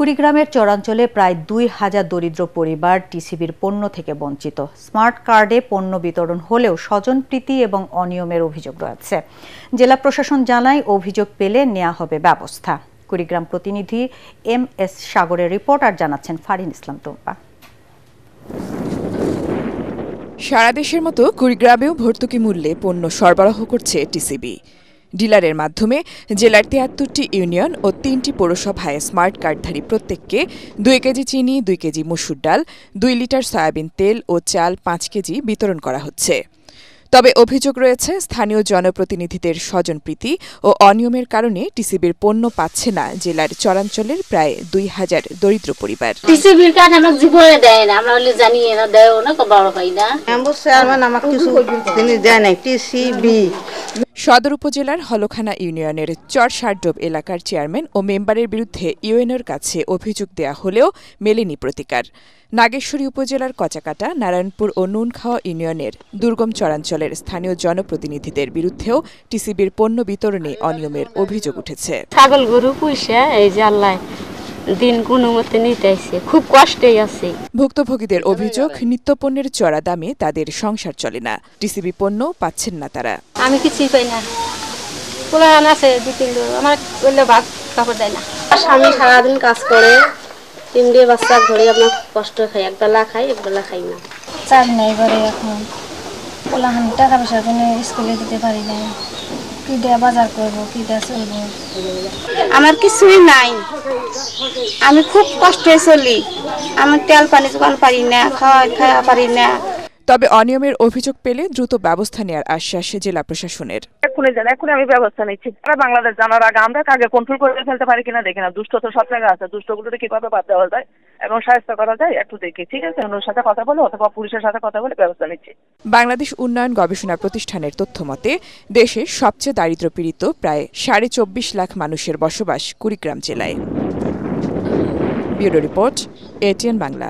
কুড়িগ্রামের চরাঞ্চলে প্রায় ২,০০০ দরিদ্র পরিবার টিসিবির পণ্য থেকে বঞ্চিত। স্মার্ট কার্ডে পণ্য বিতরণ হলেও স্বজনপ্রীতি এবং অনিয়মের অভিযোগ রয়েছে। জেলা প্রশাসন জানায়, অভিযোগ পেলে নেওয়া হবে ব্যবস্থা। কুড়িগ্রাম প্রতিনিধি MS সাগরের রিপোর্ট আর জানাচ্ছেন ফারিন ইসলাম টুম্পা। সারা দেশের মতো কুড়িগ্রামেও ভর্তুকি মূল্যে পণ্য সরবরাহ করছে টিসিবি। ডিলারের মাধ্যমে জেলার ৭৩টি ইউনিয়ন ও ৩টি পৌরসভায় স্মার্ট কার্ডধারী প্রত্যেককে ২ কেজি চিনি, ২ কেজি মসুর ডাল, ২ লিটার সয়াবিন তেল ও চাল ৫ কেজি বিতরণ করা হচ্ছে। তবে অভিযোগ রয়েছে, স্থানীয় জনপ্রতিনিধিদের স্বজনপ্রীতি ও অনিয়মের কারণে টিসিবির পণ্য পাচ্ছে না জেলার চরাঞ্চলের প্রায় ২,০০০ দরিদ্র পরিবার। টিসিবির কার্ড আমাকে জীবনে দেয় না, আমরা জানি না, দেয়ও না, বড় হয় না। আমাকে কিছু জিনিস দেয় না টিসিবি। সদর উপজেলার হলখানা ইউনিয়নের চরসারডোব এলাকার চেয়ারম্যান ও মেম্বারের বিরুদ্ধে ইউএনওর কাছে অভিযোগ দেয়া হলেও মেলেনি প্রতিকার। নাগেশ্বরী উপজেলার কচাকাটা, নারায়ণপুর ও নুনখাওয়া ইউনিয়নের দুর্গম চরাঞ্চলের স্থানীয় জনপ্রতিনিধিদের বিরুদ্ধেও টিসিবির পণ্য বিতরণে অনিয়মের অভিযোগ উঠেছে। ছাগল গরু পুষে এই যে আল্লাহ দিন কোনো মতে নিতেছে, খুব কষ্টেই আছে। ভুক্তভোগীদের অভিযোগ, নিত্যপণ্যের চড়া দামে তাদের সংসার চলে না। টিসিবি পণ্য পাচ্ছেন না তারা। আমি কিছুই পাই না, পোলা আছে ২-৩ আমার বললে ভাত কাপড় দেয় না। স্বামী সারাদিন কাজ করে, 3 বাচ্চা ধরে আপনার কষ্ট খাই, একবেলা খাই একবেলা খাই না। চাল নেই ঘরে, এখন পোলাহান টাকা পয়সার জন্য স্কুলে দিতে পারি না, কি দিয়ে বাজার করবো, কি দিয়ে চলবো। আমার কিছুই নাই, আমি খুব কষ্টে চলি। আমি তেল পানি জোগান পারি না, খাওয়া পারি না। তবে অনিয়মের অভিযোগ পেলে দ্রুত ব্যবস্থা নেওয়ার আশ্বাস জেলা প্রশাসনের। এখনই আমি ব্যবস্থা নিচ্ছি। বাংলাদেশ জানার আগে আমরা কাকে কন্ট্রোল করে ফেলতে পারি কিনা দেখি না। দুষ্ট তো সব জায়গায় আছে, দুষ্টগুলোকে কিভাবে বাদ দেওয়া যায় এবং সাহায্য করা যায় একটু দেখি। ঠিক আছে, ওর সাথে কথা বলে অথবা পুলিশের সাথে কথা বলে ব্যবস্থা নিচ্ছি। বাংলাদেশ উন্নয়ন গবেষণা প্রতিষ্ঠানের তথ্য মতে, দেশের সবচেয়ে দারিদ্র্যপীড়িত প্রায় ২৪.৫ লাখ মানুষের বসবাস কুড়িগ্রাম জেলায়। Bureau report, ATN Bangla.